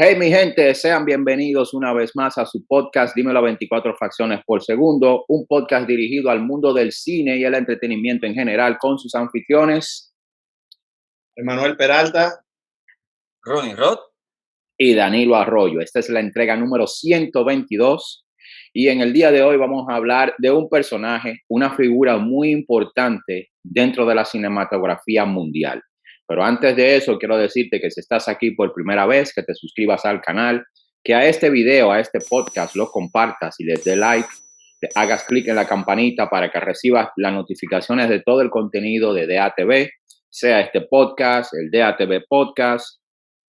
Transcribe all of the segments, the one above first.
Hey, mi gente, sean bienvenidos una vez más a su podcast Dímelo a 24 fracciones por segundo, un podcast dirigido al mundo del cine y el entretenimiento en general con sus anfitriones Emanuel Peralta, Ronnie Rod y Danilo Arroyo. Esta es la entrega número 122 y en el día de hoy vamos a hablar de un personaje, una figura muy importante dentro de la cinematografía mundial. Pero antes de eso, quiero decirte que si estás aquí por primera vez, que te suscribas al canal, que a este video, a este podcast, lo compartas y les dé like, te hagas clic en la campanita para que recibas las notificaciones de todo el contenido de DATV, sea este podcast, el DATV Podcast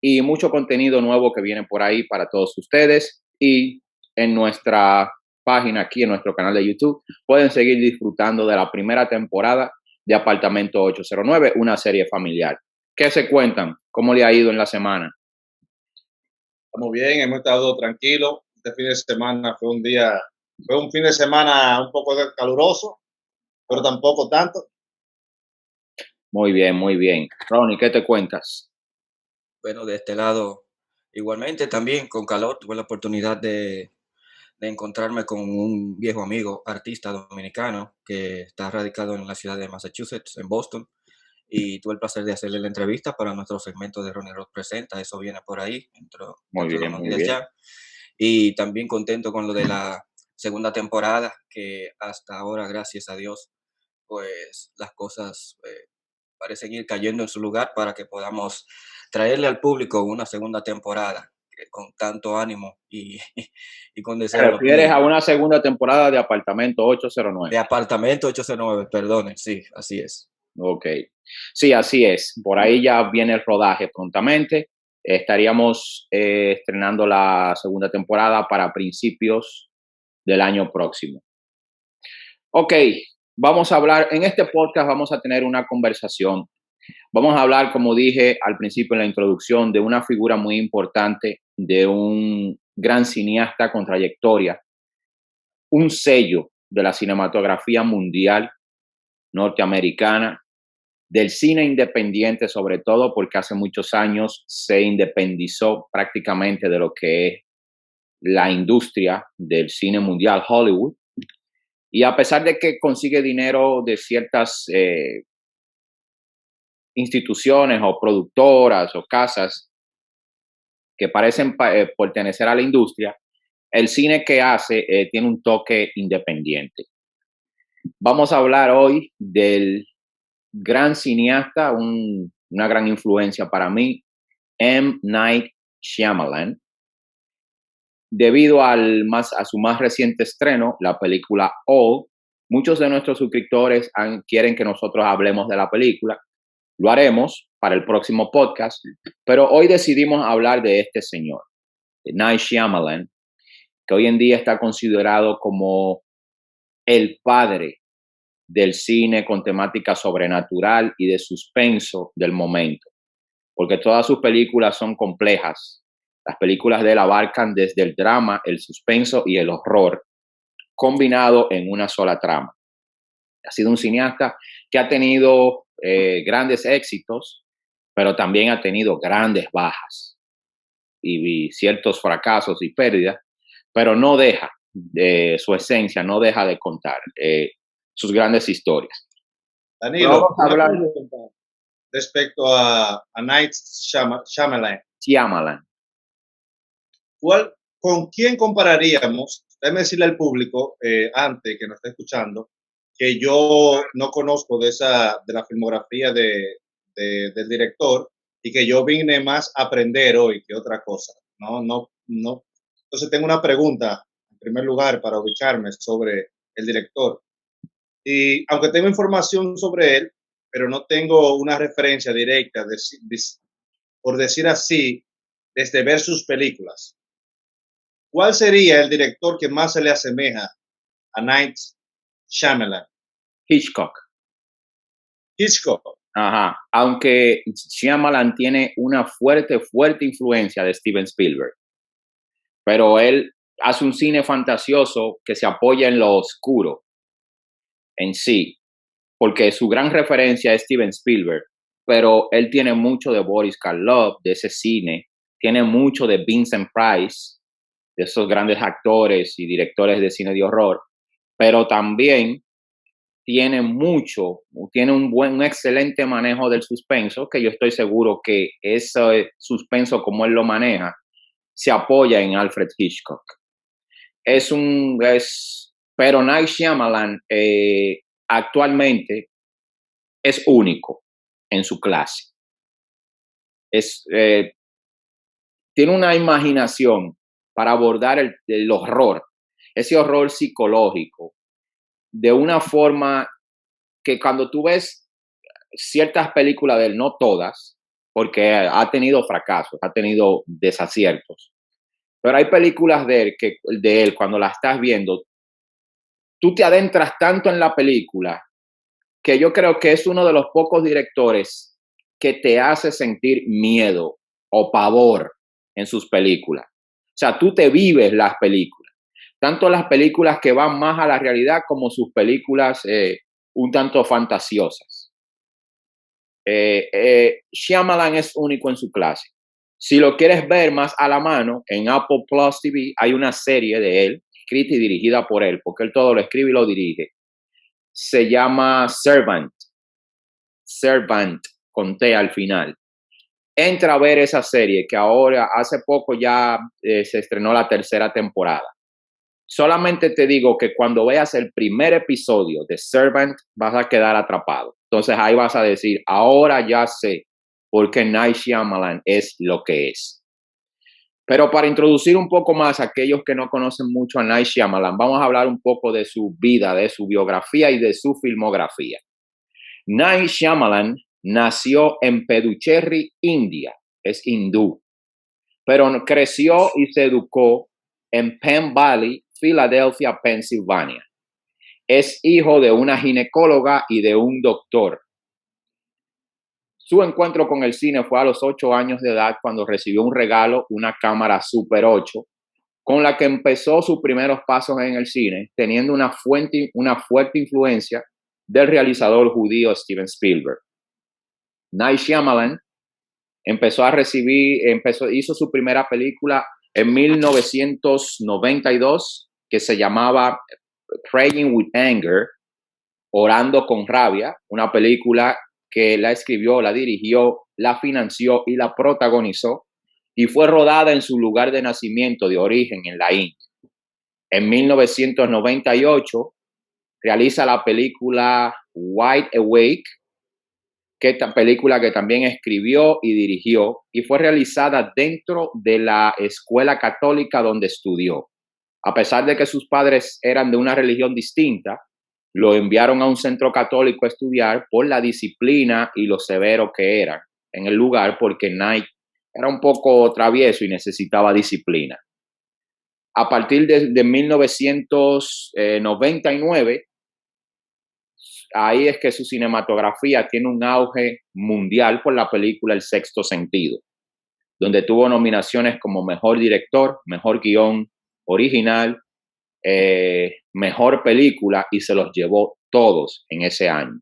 y mucho contenido nuevo que viene por ahí para todos ustedes. Y en nuestra página aquí, en nuestro canal de YouTube, pueden seguir disfrutando de la primera temporada de Apartamento 809, una serie familiar. ¿Qué se cuentan? ¿Cómo le ha ido en la semana? estamos bien, hemos estado tranquilos. Este fin de semana fue un fin de semana un poco caluroso, pero tampoco tanto. Muy bien, muy bien. Ronnie, ¿qué te cuentas? Bueno, de este lado, igualmente también con calor, tuve la oportunidad de encontrarme con un viejo amigo, artista dominicano, que está radicado en la ciudad de Massachusetts, en Boston, y tuve el placer de hacerle la entrevista para nuestro segmento de Ronnie Rod Presenta. Eso viene por ahí, dentro de unos días ya. Y también contento con lo de la segunda temporada, que hasta ahora, gracias a Dios, pues las cosas parecen ir cayendo en su lugar para que podamos traerle al público una segunda temporada con tanto ánimo y con ¿Te deseo. refieres a una segunda temporada de Apartamento 809? De Apartamento 809, perdone, sí, así es. Ok. Sí, así es. Por ahí ya viene el rodaje prontamente. Estaríamos estrenando la segunda temporada para principios del año próximo. Ok, vamos a hablar, en este podcast vamos a tener una conversación. Vamos a hablar, como dije al principio en la introducción, de una figura muy importante, de un gran cineasta con trayectoria, un sello de la cinematografía mundial norteamericana, del cine independiente sobre todo, porque hace muchos años se independizó prácticamente de lo que es la industria del cine mundial, Hollywood. Y a pesar de que consigue dinero de ciertas instituciones o productoras o casas que parecen pertenecer a la industria, el cine que hace tiene un toque independiente. Vamos a hablar hoy del gran cineasta, una gran influencia para mí, M. Night Shyamalan, debido a su más reciente estreno, la película All. Muchos de nuestros suscriptores quieren que nosotros hablemos de la película. Lo haremos para el próximo podcast, pero hoy decidimos hablar de este señor, de Night Shyamalan, que hoy en día está considerado como el padre del cine con temática sobrenatural y de suspenso del momento, porque todas sus películas son complejas. Las películas de él abarcan desde el drama, el suspenso y el horror, combinado en una sola trama. Ha sido un cineasta que ha tenido grandes éxitos, pero también ha tenido grandes bajas y ciertos fracasos y pérdidas, pero no deja de su esencia, no deja de contar sus grandes historias. Danilo, una pregunta respecto a Night Shyamalan. ¿Con quién compararíamos? Déjame decirle al público, antes que nos está escuchando, que yo no conozco de la filmografía del director y que yo vine más a aprender hoy que otra cosa. No. Entonces tengo una pregunta, en primer lugar, para ubicarme sobre el director. Y aunque tengo información sobre él, pero no tengo una referencia directa, por decir así, desde ver sus películas. ¿Cuál sería el director que más se le asemeja a Night Shyamalan? Hitchcock. Ajá. Aunque Shyamalan tiene una fuerte influencia de Steven Spielberg, pero él hace un cine fantasioso que se apoya en lo oscuro en sí, porque su gran referencia es Steven Spielberg, pero él tiene mucho de Boris Karloff, de ese cine tiene mucho de Vincent Price, de esos grandes actores y directores de cine de horror, pero también tiene un excelente manejo del suspenso, que yo estoy seguro que ese suspenso como él lo maneja, se apoya en Alfred Hitchcock. Pero Night Shyamalan actualmente es único en su clase. Tiene una imaginación para abordar el horror, ese horror psicológico, de una forma que cuando tú ves ciertas películas de él, no todas, porque ha tenido fracasos, ha tenido desaciertos, pero hay películas de él cuando las estás viendo, tú te adentras tanto en la película que yo creo que es uno de los pocos directores que te hace sentir miedo o pavor en sus películas. O sea, tú te vives las películas, tanto las películas que van más a la realidad como sus películas un tanto fantasiosas. Shyamalan es único en su clase. Si lo quieres ver más a la mano, en Apple Plus TV hay una serie de él, escrita y dirigida por él, porque él todo lo escribe y lo dirige. Se llama Servant, con T al final. Entra a ver esa serie que ahora, hace poco ya se estrenó la tercera temporada. Solamente te digo que cuando veas el primer episodio de Servant vas a quedar atrapado. Entonces ahí vas a decir, ahora ya sé por qué Night Shyamalan es lo que es. Pero para introducir un poco más a aquellos que no conocen mucho a Night Shyamalan, vamos a hablar un poco de su vida, de su biografía y de su filmografía. Night Shyamalan nació en Puducherry, India, es hindú, pero creció y se educó en Penn Valley, Filadelfia, Pensilvania. Es hijo de una ginecóloga y de un doctor. Su encuentro con el cine fue a los 8 años de edad cuando recibió un regalo, una cámara Super 8, con la que empezó sus primeros pasos en el cine, teniendo una fuerte influencia del realizador judío Steven Spielberg. Night Shyamalan hizo su primera película en 1992 que se llamaba Praying with Anger, Orando con Rabia, una película que la escribió, la dirigió, la financió y la protagonizó y fue rodada en su lugar de nacimiento de origen en la India. En 1998 realiza la película Wide Awake, película que también escribió y dirigió y fue realizada dentro de la escuela católica donde estudió. A pesar de que sus padres eran de una religión distinta, lo enviaron a un centro católico a estudiar por la disciplina y lo severo que eran en el lugar, porque Night era un poco travieso y necesitaba disciplina. A partir de 1999, ahí es que su cinematografía tiene un auge mundial por la película El Sexto Sentido, donde tuvo nominaciones como Mejor Director, Mejor Guión Original, Mejor Película, y se los llevó todos en ese año.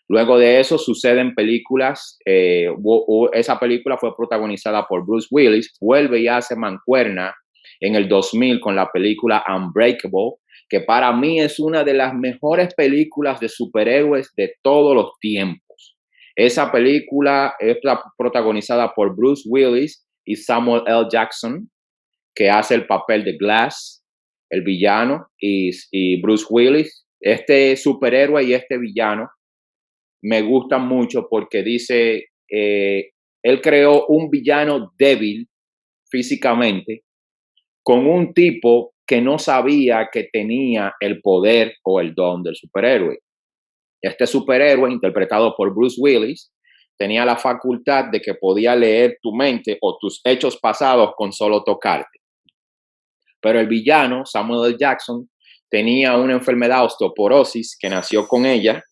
Luego de eso suceden películas, esa película fue protagonizada por Bruce Willis, vuelve y hace mancuerna en el 2000 con la película Unbreakable, que para mí es una de las mejores películas de superhéroes de todos los tiempos. Esa película es protagonizada por Bruce Willis y Samuel L. Jackson, que hace el papel de Glass, el villano, y Bruce Willis. Este superhéroe y este villano me gustan mucho porque dice, él creó un villano débil físicamente con un tipo que no sabía que tenía el poder o el don del superhéroe. Este superhéroe, interpretado por Bruce Willis, tenía la facultad de que podía leer tu mente o tus hechos pasados con solo tocarte. Pero el villano, Samuel L. Jackson, tenía una enfermedad, osteoporosis, que nació con ella,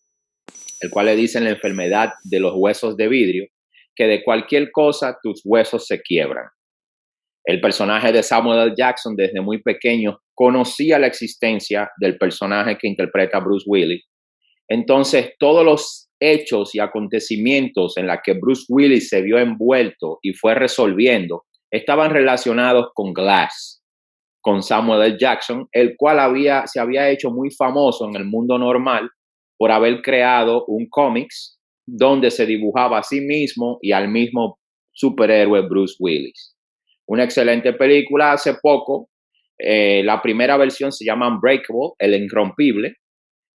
el cual le dicen la enfermedad de los huesos de vidrio, que de cualquier cosa tus huesos se quiebran. El personaje de Samuel L. Jackson desde muy pequeño conocía la existencia del personaje que interpreta Bruce Willis. Entonces, todos los hechos y acontecimientos en los que Bruce Willis se vio envuelto y fue resolviendo estaban relacionados con Glass, con Samuel L. Jackson, el cual se había hecho muy famoso en el mundo normal por haber creado un cómics donde se dibujaba a sí mismo y al mismo superhéroe Bruce Willis. Una excelente película hace poco. La primera versión se llama Unbreakable, El Irrompible,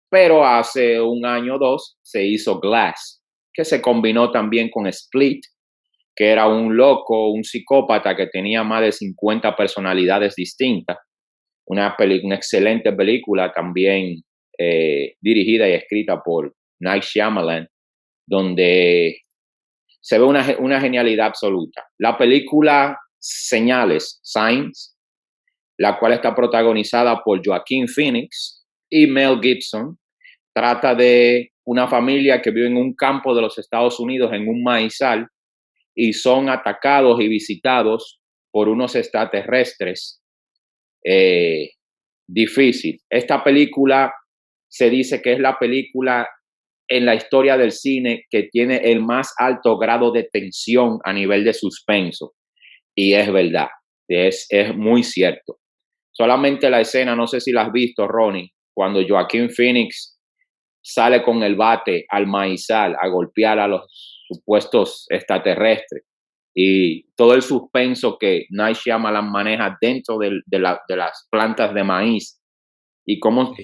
pero hace un año o dos se hizo Glass, que se combinó también con Split, que era un loco, un psicópata que tenía más de 50 personalidades distintas. Una excelente película también dirigida y escrita por Night Shyamalan, donde se ve una genialidad absoluta. La película Señales, Signs, la cual está protagonizada por Joaquin Phoenix y Mel Gibson, trata de una familia que vive en un campo de los Estados Unidos, en un maizal, y son atacados y visitados por unos extraterrestres. Difícil. Esta película se dice que es la película en la historia del cine que tiene el más alto grado de tensión a nivel de suspenso. Y es verdad, es muy cierto. Solamente la escena, no sé si la has visto, Ronnie, cuando Joaquin Phoenix sale con el bate al maizal a golpear a los supuestos extraterrestres y todo el suspenso que Night Shyamalan maneja dentro de las plantas de maíz y cómo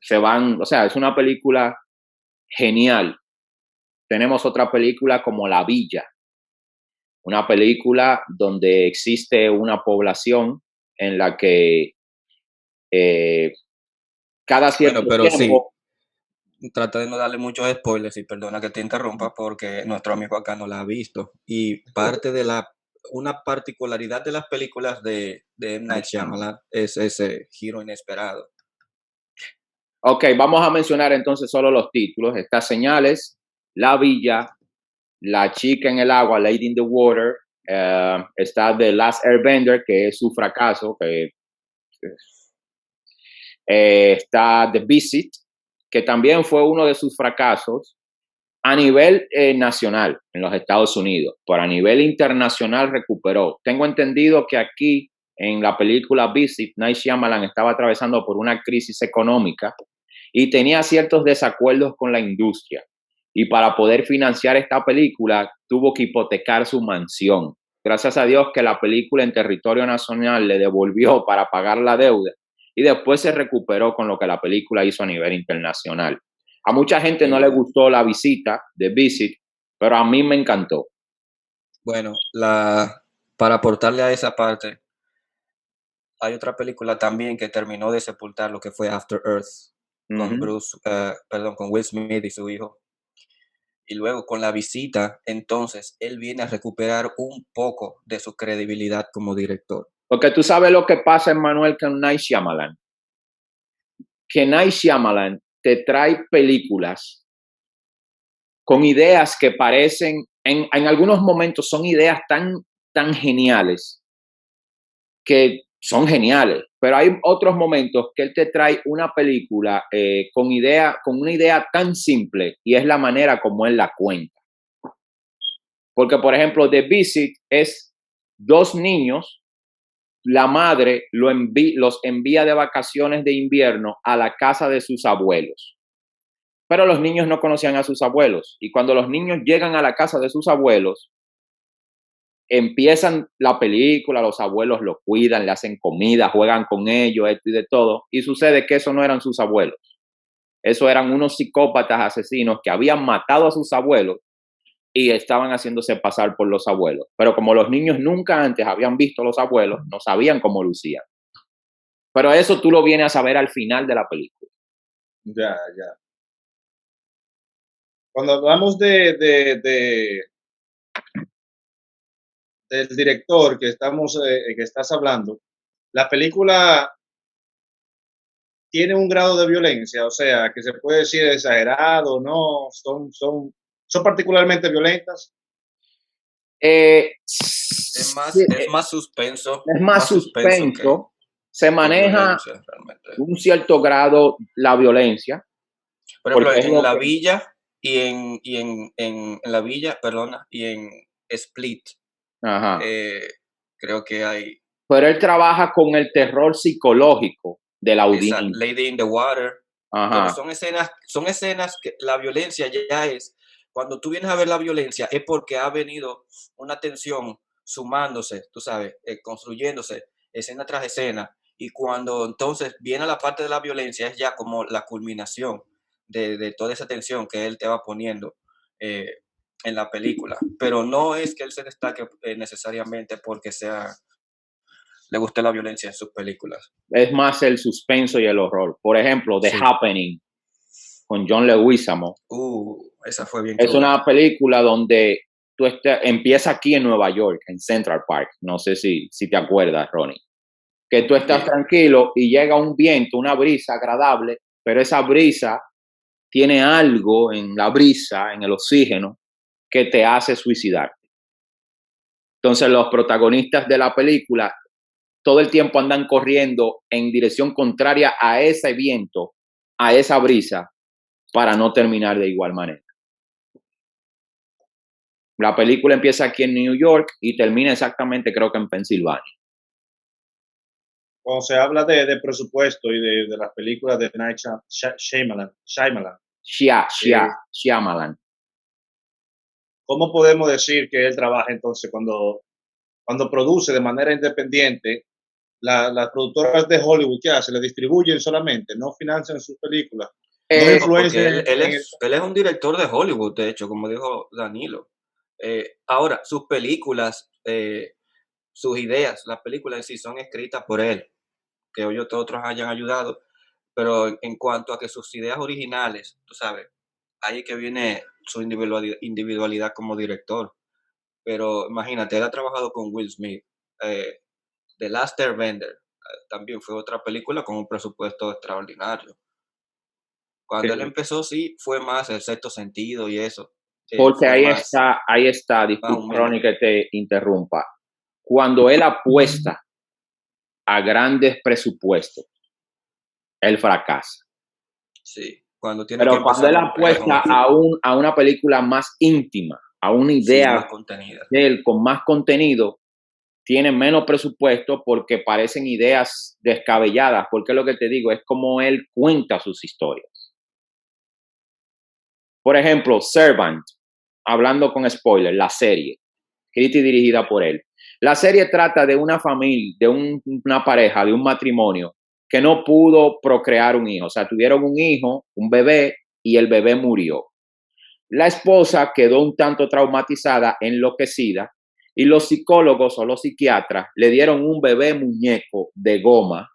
se van, o sea, es una película genial. Tenemos otra película como La Villa, una película donde existe una población en la que cada cierto Bueno, pero sí, tiempo. trata de no darle muchos spoilers y perdona que te interrumpa porque nuestro amigo acá no la ha visto. Y parte de una particularidad de las películas de M. Night Shyamalan es ese giro inesperado. Ok, vamos a mencionar entonces solo los títulos. Estas señales, La Villa, La Chica en el Agua, Lady in the Water, está The Last Airbender, que es su fracaso, está The Visit, que también fue uno de sus fracasos a nivel nacional en los Estados Unidos, pero a nivel internacional recuperó. Tengo entendido que aquí en la película Visit, Night Shyamalan estaba atravesando por una crisis económica y tenía ciertos desacuerdos con la industria. Y para poder financiar esta película tuvo que hipotecar su mansión. Gracias a Dios que la película en territorio nacional le devolvió para pagar la deuda y después se recuperó con lo que la película hizo a nivel internacional. A mucha gente no le gustó La Visita, The Visit, pero a mí me encantó. Bueno, para aportarle a esa parte, hay otra película también que terminó de sepultar lo que fue After Earth con con Will Smith y su hijo. Y luego con La Visita, entonces él viene a recuperar un poco de su credibilidad como director. Porque tú sabes lo que pasa, Emmanuel, con Night Shyamalan. Que Night Shyamalan te trae películas con ideas que parecen, en algunos momentos son ideas tan geniales que son geniales, pero hay otros momentos que él te trae una película con una idea tan simple y es la manera como él la cuenta. Porque, por ejemplo, The Visit es dos niños, la madre los envía de vacaciones de invierno a la casa de sus abuelos. Pero los niños no conocían a sus abuelos. Y cuando los niños llegan a la casa de sus abuelos, empiezan la película, los abuelos lo cuidan, le hacen comida, juegan con ellos, esto y de todo. Y sucede que eso no eran sus abuelos. Eso eran unos psicópatas asesinos que habían matado a sus abuelos y estaban haciéndose pasar por los abuelos. Pero como los niños nunca antes habían visto a los abuelos, no sabían cómo lucían. Pero eso tú lo vienes a saber al final de la película. Ya. Cuando hablamos del director que estás hablando, la película tiene un grado de violencia, o sea, que se puede decir exagerado, no, son particularmente violentas. Es más suspenso. Es más suspenso. Se maneja un cierto grado la violencia. Por ejemplo, en La Villa y en La Villa, perdona, y en Split, Ajá. que Creo que hay Pero él trabaja con el terror psicológico de la esa audiencia. Lady in the Water, pero Ajá. son escenas que la violencia ya es, cuando tú vienes a ver la violencia es porque ha venido una tensión sumándose, tú sabes, construyéndose escena tras escena, y cuando entonces viene la parte de la violencia es ya como la culminación de toda esa tensión que él te va poniendo eh, en la película, pero no es que él se destaque necesariamente porque le guste la violencia en sus películas. Es más el suspenso y el horror. Por ejemplo, The Sí. Happening con John Leguizamo. Esa fue bien Es cruda. una película donde empieza aquí en Nueva York, en Central Park. No sé si te acuerdas, Ronnie. Que tú estás tranquilo y llega un viento, una brisa agradable, pero esa brisa tiene algo en la brisa, en el oxígeno, que te hace suicidarte. Entonces los protagonistas de la película todo el tiempo andan corriendo en dirección contraria a ese viento, a esa brisa, para no terminar de igual manera. La película empieza aquí en New York y termina exactamente, creo que en Pensilvania. Cuando se habla de presupuesto y de las películas de Night Shyamalan, Shyamalan. ¿cómo podemos decir que él trabaja entonces cuando produce de manera independiente? Las productoras de Hollywood, ¿qué hace? Le distribuyen solamente, no financian sus películas, no Eh, No, porque influencian él en el... él es un director de Hollywood, de hecho, como dijo Danilo. Ahora, sus películas, sus ideas, las películas en sí son escritas por él, que otros hayan ayudado, pero en cuanto a que sus ideas originales, tú sabes, ahí es que viene su individualidad como director. Pero imagínate, él ha trabajado con Will Smith. The Last Airbender también fue otra película con un presupuesto extraordinario. Cuando él empezó, sí, fue más el sexto sentido y eso. porque Fue ahí está, más disculpa humilde. Ronnie que te interrumpa. Cuando él apuesta a grandes presupuestos, él fracasa. Sí, cuando tiene que Pero cuando él empezar uno pega con apuesta el ritmo, a una película más íntima, a una sí, idea más contenida. de él con más contenido, tiene menos presupuesto porque parecen ideas descabelladas, porque lo que te digo es como él cuenta sus historias. Por ejemplo, Servant, hablando con spoiler, la serie, escrita y dirigida por él. La serie trata de una familia, de una pareja, de un matrimonio que no pudo procrear un hijo. O sea, tuvieron un hijo, un bebé, y el bebé murió. La esposa quedó un tanto traumatizada, enloquecida, y los psicólogos o los psiquiatras le dieron un bebé muñeco de goma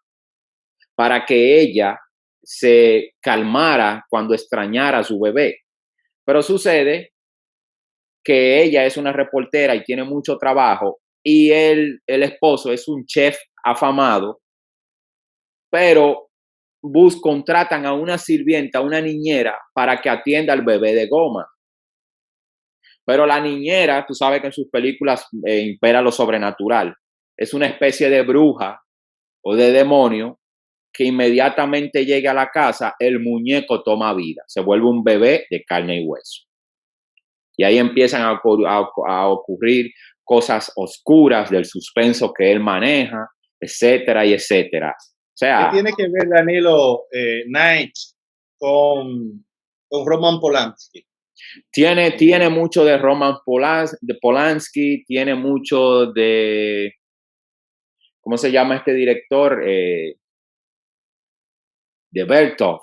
para que ella se calmara cuando extrañara a su bebé. Pero sucede que ella es una reportera y tiene mucho trabajo y el esposo es un chef afamado, pero contratan a una sirvienta, una niñera, para que atienda al bebé de goma. Pero la niñera, tú sabes que en sus películas impera lo sobrenatural. Es una especie de bruja o de demonio que inmediatamente llega a la casa, el muñeco toma vida, se vuelve un bebé de carne y hueso. Y ahí empiezan a ocurrir cosas oscuras del suspenso que él maneja, etcétera y etcétera. O ¿Qué sea, tiene que ver Danilo Night con Roman Polanski? tiene mucho de Roman Polanski, tiene mucho de, ¿cómo se llama este director? De Bertov,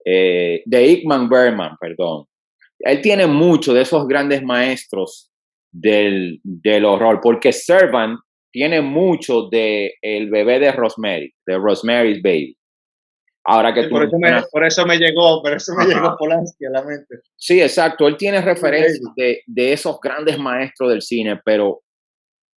de Igman Bergman, perdón. Él tiene mucho de esos grandes maestros del horror, porque Servant tiene mucho de El bebé de Rosemary, de Rosemary's Baby. Ahora que Sí, tú mencionas. por eso me llegó Polanski a la mente. Sí, exacto. Él tiene Sí, referencias baby. de esos grandes maestros del cine, pero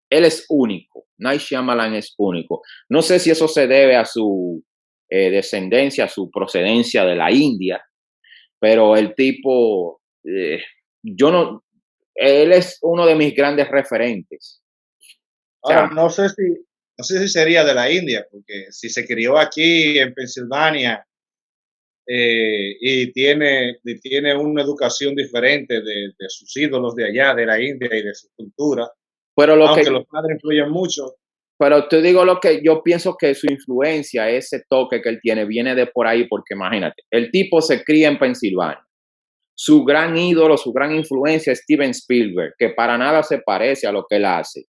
él es único. Night Shyamalan es único. No sé si eso se debe a su descendencia, a su procedencia de la India, pero el tipo, yo no, él es uno de mis grandes referentes. O Ahora, sea, no sé si sería de la India, porque si se crió aquí en Pensilvania y tiene una educación diferente de sus ídolos de allá, de la India y de su cultura, Pero lo que aunque los padres influyen mucho. Pero te digo lo que yo pienso que su influencia, ese toque que él tiene, viene de por ahí, porque imagínate, el tipo se cría en Pensilvania. Su gran ídolo, su gran influencia es Steven Spielberg, que para nada se parece a lo que él hace.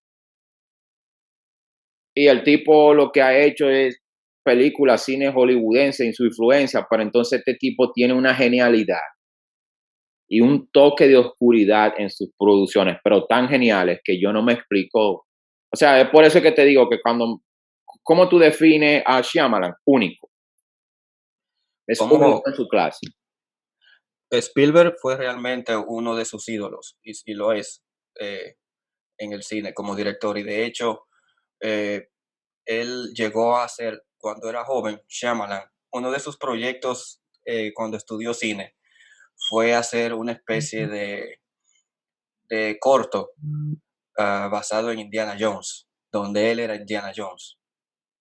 Y el tipo lo que ha hecho es películas, cine hollywoodense en su influencia, pero entonces este tipo tiene una genialidad y un toque de oscuridad en sus producciones, pero tan geniales que yo no me explico. O sea, es por eso que te digo que ¿cómo tú defines a Shyamalan? Único. Es único Como en su clase. Spielberg fue realmente uno de sus ídolos y lo es eh, en el cine como director. Y de hecho, eh, él llegó a ser, cuando era joven, Shyamalan, uno de sus proyectos cuando estudió cine fue hacer una especie de corto basado en Indiana Jones, donde él era Indiana Jones.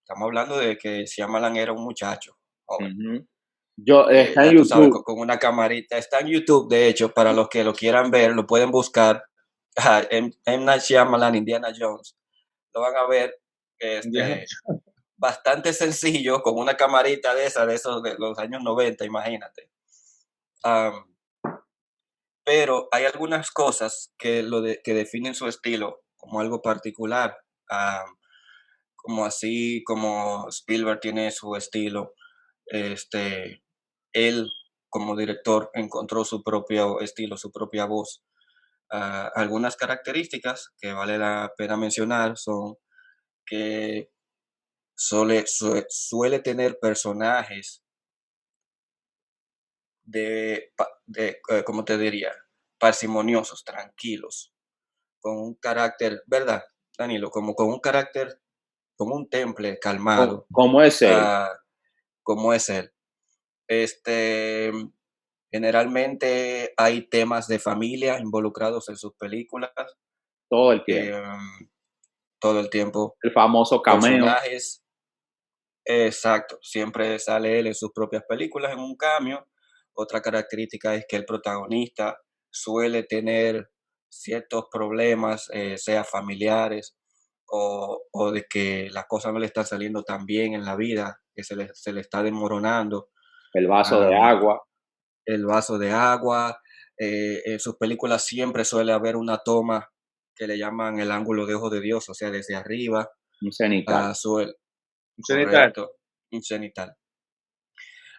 Estamos hablando de que Shyamalan era un muchacho joven. Ujú. Está en Ya tú sabes, YouTube. con una camarita. Está en YouTube, de hecho, para los que lo quieran ver, lo pueden buscar. M. Night Shyamalan, Indiana Jones. Lo van a ver Indiana. bastante sencillo, con una camarita de esa, de esos de los años 90, imagínate. Am, pero hay algunas cosas que definen su estilo como algo particular. Como así como Spielberg tiene su estilo, él como director encontró su propio estilo, su propia voz. Algunas características que vale la pena mencionar son que suele tener personajes ¿cómo te diría? Parsimoniosos, tranquilos, con un carácter, ¿verdad, Danilo? Como con un carácter, como un temple calmado, ¿Cómo es él? ah, como es él. Este, Generalmente hay temas de familia involucrados en sus películas, Todo el tiempo. em, todo el tiempo. El famoso cameo. Personajes, exacto, siempre sale él en sus propias películas en un cameo. Otra característica es que el protagonista suele tener ciertos problemas, sea familiares o de que las cosas no le están saliendo tan bien en la vida, que se le está desmoronando. El vaso de Am, agua. el vaso de agua. En sus películas siempre suele haber una toma que le llaman el ángulo de ojo de Dios, o sea, desde arriba, Un cenital. Cenital. correcto, un cenital.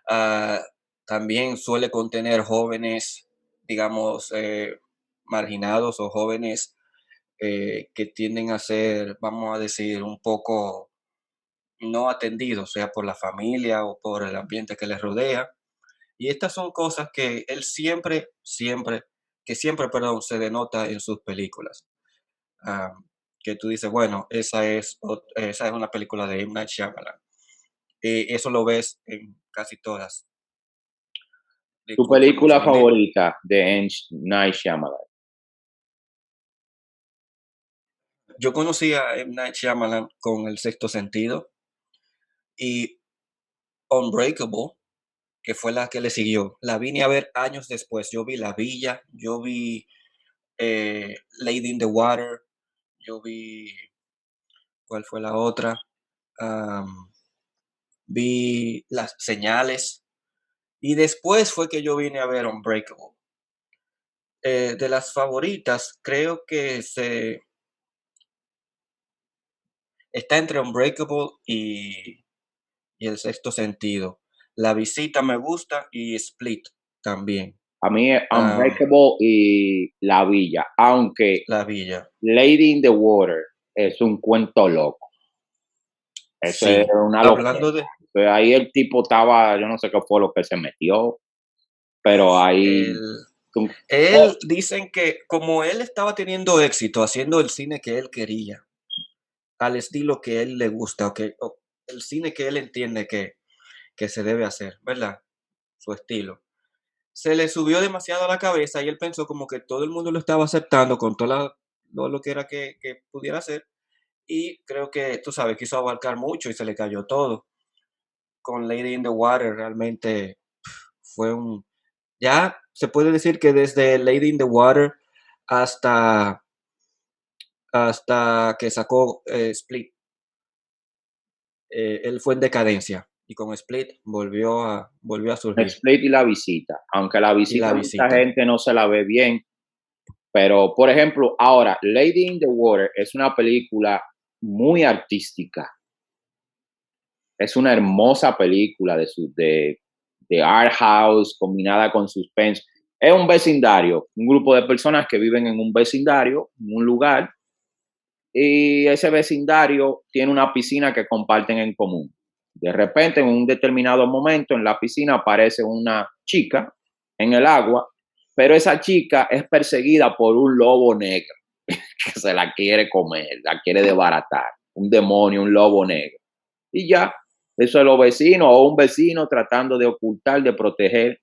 Ah, También suele contener jóvenes, digamos, marginados o jóvenes que tienden a ser, vamos a decir, un poco no atendidos, sea por la familia o por el ambiente que les rodea. Y estas son cosas que él perdón, se denota en sus películas. Ah, que tú dices, bueno, esa es una película de M. Night Shyamalan. Y eso lo ves en casi todas. ¿Tu Discúlpame un película segundito. favorita de M. Night Shyamalan? Yo conocí a M. Night Shyamalan con El Sexto Sentido y Unbreakable, que fue la que le siguió. La vine a ver años después. Yo vi La Villa, yo vi Lady in the Water, yo vi, ¿cuál fue la otra? Am, Vi Las Señales y después fue que yo vine a ver Unbreakable. De las favoritas, creo que está entre Unbreakable y El Sexto Sentido. La Visita me gusta y Split también. A mí es Am, Unbreakable y La Villa, aunque La Villa. Lady in the Water es un cuento loco. Eso es Sí. una locura. Hablando de Pues ahí el tipo estaba, yo no sé qué fue lo que se metió, pero ahí él, un- él oh, dicen que como él estaba teniendo éxito haciendo el cine que él quería, al estilo que él le gusta, o el cine que él entiende que se debe hacer, ¿verdad? Su estilo. Se le subió demasiado a la cabeza y él pensó como que todo el mundo lo estaba aceptando con todo lo que era que pudiera hacer. Y creo que, tú sabes, quiso abarcar mucho y se le cayó todo. Con Lady in the Water realmente fue ya se puede decir que desde Lady in the Water hasta hasta que sacó Split. Él fue en decadencia y con Split volvió a surgir. Split y La Visita, aunque La Y La Visita mucha Visita. gente no se la ve bien, pero por ejemplo, ahora, Lady in the Water es una película muy artística. Es una hermosa película de art house combinada con suspense. Es un vecindario, un grupo de personas que viven en un vecindario, en un lugar, y ese vecindario tiene una piscina que comparten en común. De repente, en un determinado momento, en la piscina aparece una chica en el agua, pero esa chica es perseguida por un lobo negro que se la quiere comer, la quiere desbaratar, un demonio, un lobo negro. Y ya, eso es los vecinos o un vecino tratando de ocultar, de proteger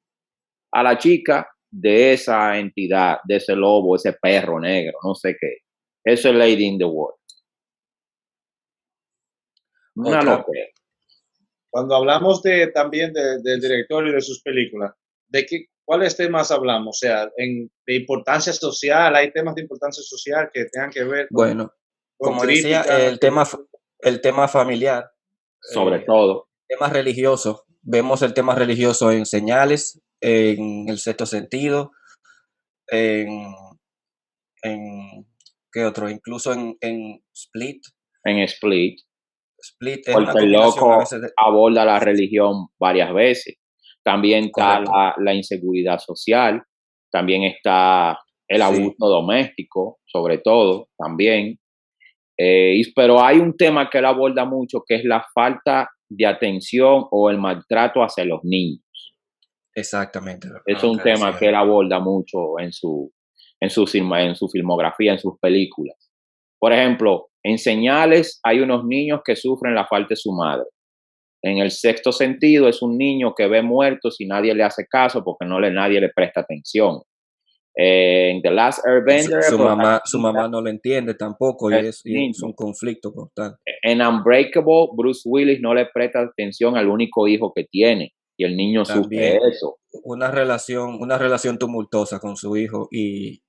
a la chica de esa entidad, de ese lobo, ese perro negro, no sé qué. Eso es Lady in the Water. Una Otra, locura. Cuando hablamos también del director y de sus películas, ¿cuáles temas hablamos? O sea, de importancia social, ¿hay temas de importancia social que tengan que ver bueno, con como decía, crítica? el tema familiar, Sobre todo, temas religiosos. Vemos el tema religioso en Señales, en El Sexto Sentido, en, en ¿qué otro? Incluso en Split. en Split, Split es una porque el combinación a loco veces de... aborda la religión varias veces. También está Correcto. la inseguridad social, también está el Sí, abuso doméstico, sobre todo, también. Pero hay un tema que él aborda mucho, que es la falta de atención o el maltrato hacia los niños. exactamente Es lo un que tema decía que él. él aborda mucho en su filmografía, en sus películas. Por ejemplo, en Señales hay unos niños que sufren la falta de su madre. En El Sexto Sentido es un niño que ve muertos y nadie le hace caso porque nadie le presta atención. En The Last Y Airbender, el su protagonista mamá no lo entiende tampoco es y un es un niño. conflicto constante. En Unbreakable, Bruce Willis no le presta atención al único hijo que tiene y el niño sufre También eso. una relación tumultuosa con su hijo y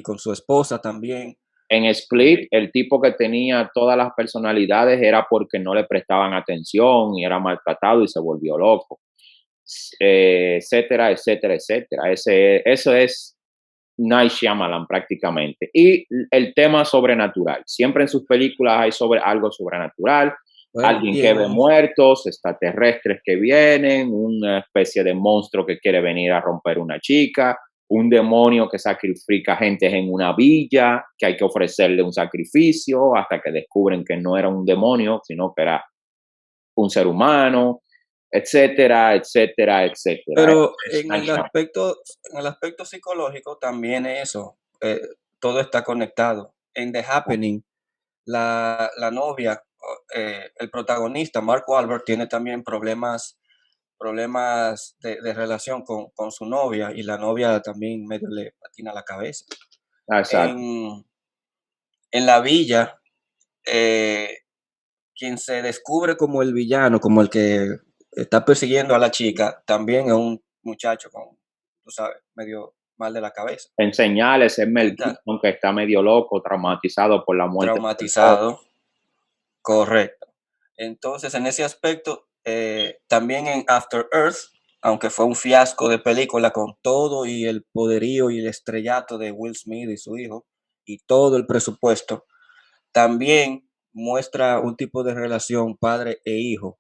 con su esposa también. En Split, el tipo que tenía todas las personalidades era porque no le prestaban atención y era maltratado y se volvió loco, etcétera, etcétera, etcétera. Eso es Night Shyamalan prácticamente. Y el tema sobrenatural. Siempre en sus películas hay algo sobrenatural, Bueno, alguien que ve muertos, extraterrestres que vienen, una especie de monstruo que quiere venir a romper una chica, un demonio que sacrifica gente en una villa, que hay que ofrecerle un sacrificio hasta que descubren que no era un demonio, sino que era un ser humano, etcétera, etcétera, etcétera. pero Es Night Shyamalan. en el aspecto psicológico también eso, todo está conectado. En The Happening, la novia, el protagonista, Mark Wahlberg, tiene también problemas de relación con su novia y la novia también medio le patina la cabeza. Exacto. En la villa, eh, quien se descubre como el villano, como el que está persiguiendo a la chica, también es un muchacho con, tú sabes, medio mal de la cabeza, En Señales es Mel mental, Gibson que está medio loco, traumatizado por la muerte de su esposa. traumatizado, correcto. Entonces, en ese aspecto, también en After Earth, aunque fue un fiasco de película con todo y el poderío y el estrellato de Will Smith y su hijo, y todo el presupuesto, también muestra un tipo de relación padre e hijo,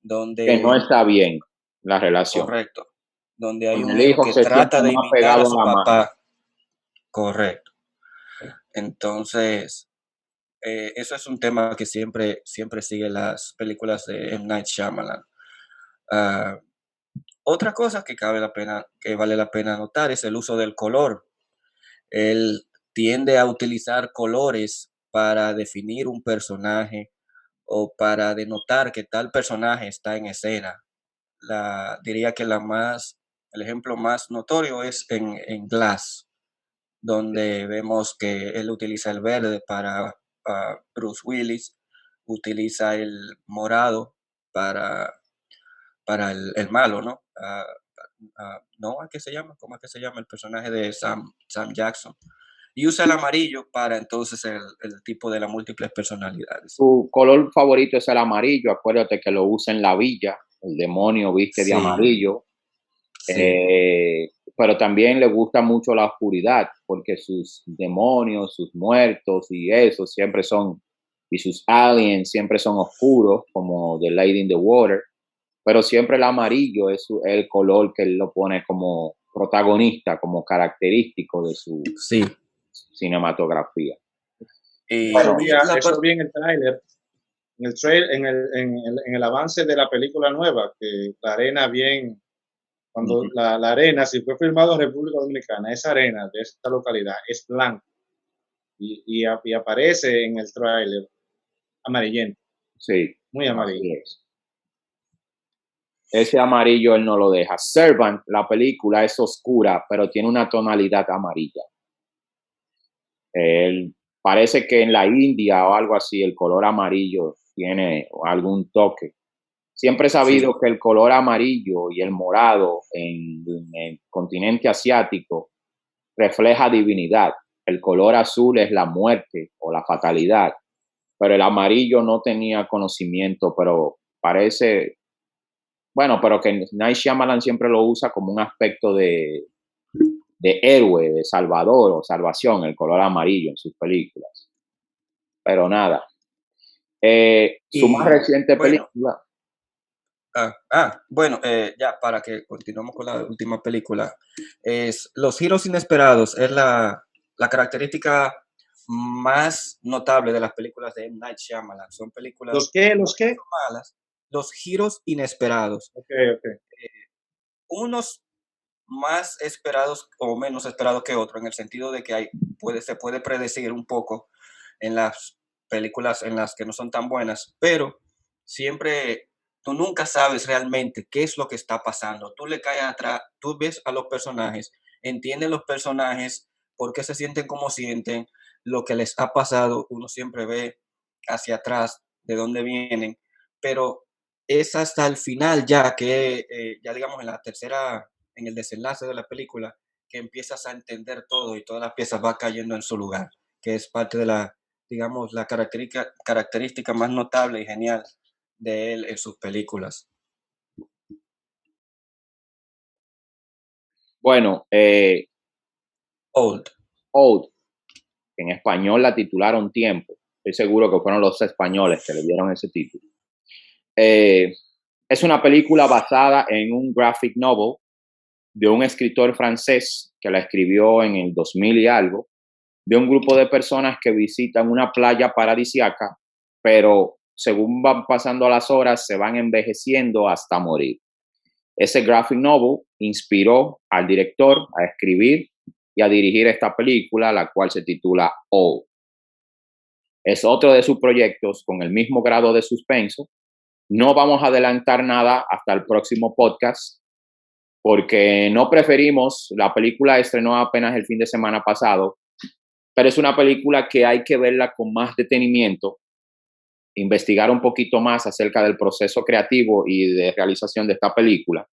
Que no donde, está bien la relación. correcto, donde hay Donde un el hijo hijo que se siente trata de más imitar a pegado a su la madre. papá, correcto. Entonces, eso es un tema que siempre sigue las películas de M. Night Shyamalan. Ah, otra cosa que vale la pena notar es el uso del color. Él tiende a utilizar colores para definir un personaje o para denotar que tal personaje está en escena. Diría que el ejemplo más notorio es en Glass, donde vemos que él utiliza el verde para Bruce Willis, utiliza el morado para, para el malo, ¿no? ¿No? ¿Qué se llama? ¿Cómo es que se llama el personaje de Sam Jackson? y usa el amarillo para entonces el tipo de las múltiples personalidades. Su color favorito es el amarillo. Acuérdate que lo usa en la villa. El demonio viste de Sí, amarillo. sí, Pero también le gusta mucho la oscuridad, porque sus demonios, sus muertos y eso siempre son, y sus aliens siempre son oscuros, como The Lady in the Water. Pero siempre el amarillo es el color que él lo pone como protagonista, como característico de su sí. cinematografía. Y, Eso Bueno, vi, y la eso parte, vi en el tráiler, en el avance de la película nueva, que la arena bien, cuando la arena, si fue filmado en República Dominicana, esa arena de esta localidad es blanca y aparece en el tráiler amarillento, sí, muy amarillo. así es. Ese amarillo él no lo deja. Servant, la película es oscura, pero tiene una tonalidad amarilla. Él, parece que en la India o algo así el color amarillo tiene algún toque. Siempre he sí, sabido que el color amarillo y el morado en el continente asiático refleja divinidad. El color azul es la muerte o la fatalidad, pero el amarillo no tenía conocimiento, pero parece, bueno, pero que Night Shyamalan siempre lo usa como un aspecto de héroe, de salvador o salvación, el color amarillo en sus películas. Pero nada. Su más y reciente bueno, película, bueno, ya para que continuemos con la última película, es Los giros inesperados, es la característica más notable de las películas de M. Night Shyamalan. Son películas ¿Los qué? no ¿Los que qué? son malas, los giros inesperados, Ok, ok. unos más esperados o menos esperados que otros, en el sentido de que se puede predecir un poco en las películas en las que no son tan buenas, pero siempre tú nunca sabes realmente qué es lo que está pasando. Tú le caes atrás, tú ves a los personajes, entiendes los personajes, por qué se sienten como sienten, lo que les ha pasado, uno siempre ve hacia atrás de dónde vienen, pero es hasta el final ya que, ya digamos en la tercera, en el desenlace de la película, que empiezas a entender todo y todas las piezas van cayendo en su lugar, que es parte de la, digamos, la característica más notable y genial de él en sus películas. bueno, Old. Old, en español la titularon Tiempo. Estoy seguro que fueron los españoles que le dieron ese título. Eh, es una película basada en un graphic novel de un escritor francés que la escribió en el 2000 y algo, de un grupo de personas que visitan una playa paradisiaca, pero según van pasando las horas se van envejeciendo hasta morir. Ese graphic novel inspiró al director a escribir y a dirigir esta película, la cual se titula Old. Es otro de sus proyectos con el mismo grado de suspenso. No vamos a adelantar nada hasta el próximo podcast porque no preferimos, la película estrenó apenas el fin de semana pasado, pero es una película que hay que verla con más detenimiento, investigar un poquito más acerca del proceso creativo y de realización de esta película.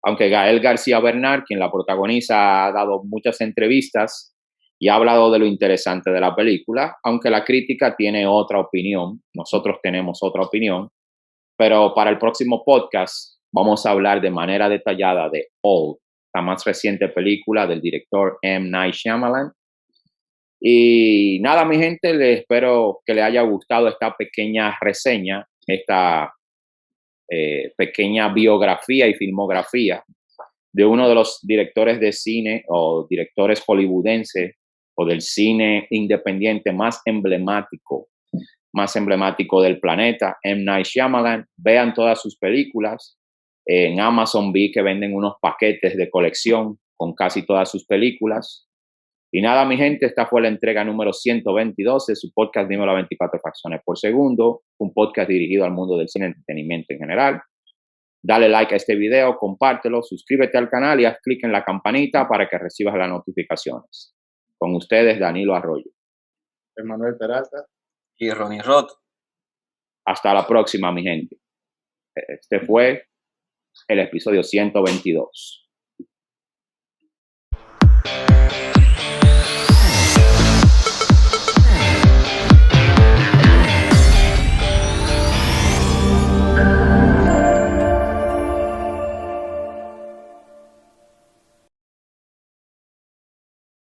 Aunque Gael García Bernal, quien la protagoniza, ha dado muchas entrevistas y ha hablado de lo interesante de la película, aunque la crítica tiene otra opinión, nosotros tenemos otra opinión, pero para el próximo podcast vamos a hablar de manera detallada de Old, la más reciente película del director M. Night Shyamalan. Y nada, mi gente, les espero que les haya gustado esta pequeña reseña, esta pequeña biografía y filmografía de uno de los directores de cine o directores hollywoodenses o del cine independiente más emblemático del planeta, M. Night Shyamalan. Vean todas sus películas. En Amazon vi que venden unos paquetes de colección con casi todas sus películas. Y nada, mi gente, esta fue la entrega número 122 de su podcast Dímelo a 24 fracciones por segundo, un podcast dirigido al mundo del cine y entretenimiento en general. Dale like a este video, compártelo, suscríbete al canal y haz clic en la campanita para que recibas las notificaciones. Con ustedes, Danilo Arroyo. Emanuel Peralta. Y Ronnie Roth. Hasta la próxima, mi gente. Este fue el episodio 122.